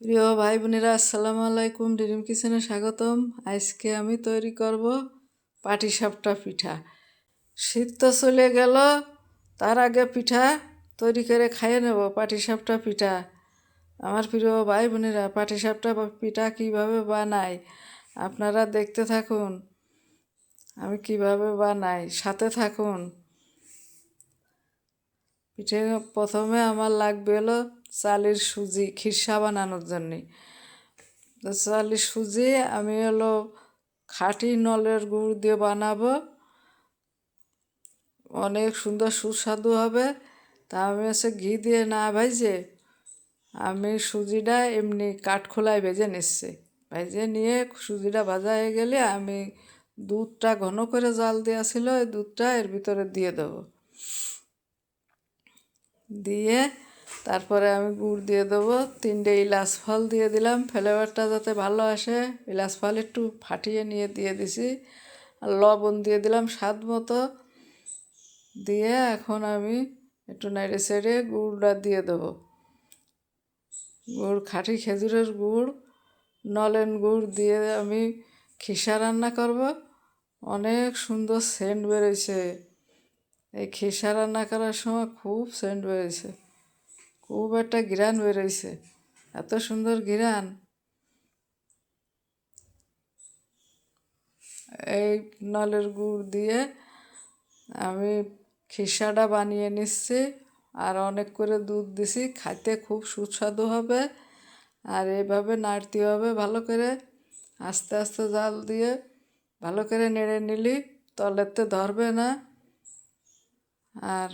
প্রিয় ভাই বোনেরা, আসসালামু আলাইকুম। ড্রিম কিচেনে স্বাগতম। আজকে আমি তৈরি করব পাটিসাপটা পিঠা। শীত তো চলে গেল, তার আগে পিঠা তৈরি করে খাইয়ে নেব। পাটিসাপটা পিঠা, আমার প্রিয় ভাই বোনেরা, পাটিসাপটা পিঠা কীভাবে বানাই আপনারা দেখতে থাকুন। আমি কিভাবে বানাই, সাথে থাকুন। পিঠে প্রথমে আমার লাগবে হলো চালের সুজি, খিরসা বানানোর জন্যে। তো চালের সুজি আমি হলো খাঁটি নলের গুড় দিয়ে বানাবো, অনেক সুন্দর সুস্বাদু হবে। তা আমি ঘি দিয়ে না ভেজে আমি সুজিটা এমনি কাঠখোলায় ভেজে নিচ্ছি। ভেজে নিয়ে সুজিটা ভাজা হয়ে গেলে আমি দুধটা ঘন করে জাল দেওয়া ছিল, ওই দুধটা এর ভিতরে দিয়ে দেবো। দিয়ে তারপরে আমি গুড় দিয়ে দেবো, 3টে ইলাচ ফল দিয়ে দিলাম, ফ্লেভারটা যাতে ভালো আসে। ইলাচ ফল একটু ফাটিয়ে নিয়ে দিয়ে দিছি, আর লবণ দিয়ে দিলাম স্বাদ মতো। দিয়ে এখন আমি একটু নেড়ে চেড়ে গুড়টা দিয়ে দেবো। গুড় খাঁটি খেজুরের গুড়, নলেন গুড় দিয়ে আমি খিসা রান্না করব। অনেক সুন্দর সেন্ট বেরোইছে। এই খিসা রান্না করার সময় খুব সেন্ট বেরোইছে, খুব একটা ঘ্রাণ বেরোইছে, এত সুন্দর ঘ্রাণ। এই নলের গুড় দিয়ে আমি খিসাটা বানিয়ে নিচ্ছি, আর অনেক করে দুধ দিছি, খাইতে খুব সুস্বাদু হবে। আর এইভাবে নাড়তে হবে ভালো করে, আস্তে আস্তে জাল দিয়ে ভালো করে নেড়ে নিলি তলেতে ধরবে না। আর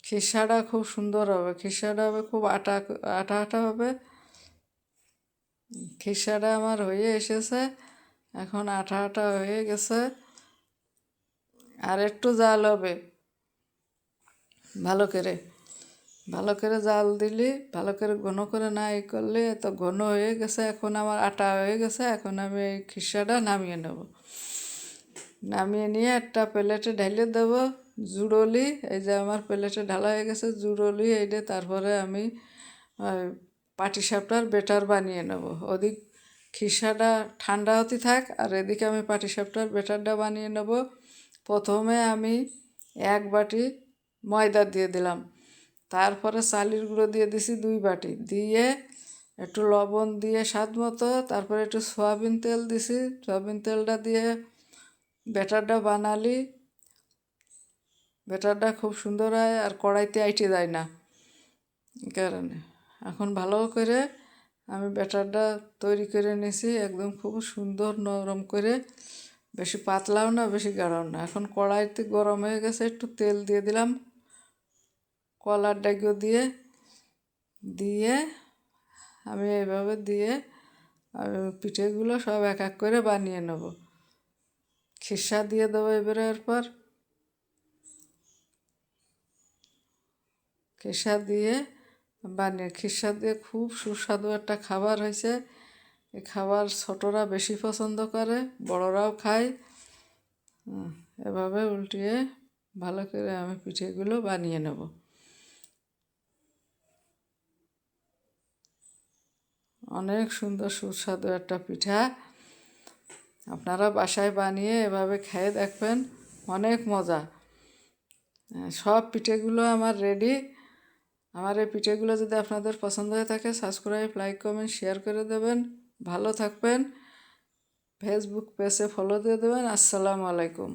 খিসাটা খুব সুন্দর হবে, খিসাটা হবে খুব আটা আটা আটা হবে। খিসাটা আমার হয়ে এসেছে, এখন আটা আটা হয়ে গেছে। আর একটু জাল হবে, ভালো করে ভালো করে জাল দিলি, ভালো করে ঘন করে না ই করলে তো ঘন হয়ে গেছে। এখন আমার আটা হয়ে গেছে, এখন আমি এই খিসাটা নামিয়ে নেব। নামিয়ে নিয়ে একটা প্লেটে ঢেলে দেবো জুড়লি। এই যে আমার প্লেটে ঢালা হয়ে গেছে জুড়লি, এইটা তারপরে আমি পাটিসাপটার বেটার বানিয়ে নেব। ওদিক খিসাটা ঠান্ডা হতে থাক, আর এদিকে আমি পাটিসাপটার বেটারটা বানিয়ে নেব। প্রথমে আমি 1 বাটি ময়দা দিয়ে দিলাম, তারপরে চালের গুঁড়ো দিয়ে দিছি 2 বাটি, দিয়ে একটু লবণ দিয়ে স্বাদ মতো, তারপরে একটু সয়াবিন তেল দিছি। সয়াবিন তেলটা দিয়ে ব্যাটারটা বানালি, ব্যাটারটা খুব সুন্দর হয় আর কড়াইতে আইটে যায় না, এই কারণে। এখন ভালো করে আমি ব্যাটারটা তৈরি করে নিয়েছি, একদম খুব সুন্দর নরম করে, বেশি পাতলাও না বেশি গাঢ়ও না। এখন কড়াইতে গরম হয়ে গেছে, একটু তেল দিয়ে দিলাম, কলার ডাইগো দিয়ে দিয়ে আমি এইভাবে দিয়ে আমি পিঠেগুলো সব এক এক করে বানিয়ে নেব। খিসা দিয়ে দেবো এবারে, এরপর খিসা দিয়ে বানিয়ে, খিসা দিয়ে খুব সুস্বাদু একটা খাবার হয়েছে। এই খাবার ছোটরা বেশি পছন্দ করে, বড়রাও খায়। এভাবে উল্টিয়ে ভালো করে আমি পিঠেগুলো বানিয়ে নেব। অনেক সুন্দর সুস্বাদু একটা পিঠা, আপনারা বাসায় বানিয়ে এভাবে খেয়ে দেখবেন, অনেক মজা। সব পিঠেগুলো আমার রেডি। আমার এই পিঠেগুলো যদি আপনাদের পছন্দ হয়ে থাকে, সাবস্ক্রাইব, লাইক, কমেন্ট, শেয়ার করে দেবেন। ভালো থাকবেন। ফেসবুক পেজে ফলো দিয়ে দেবেন। আসসালামু আলাইকুম।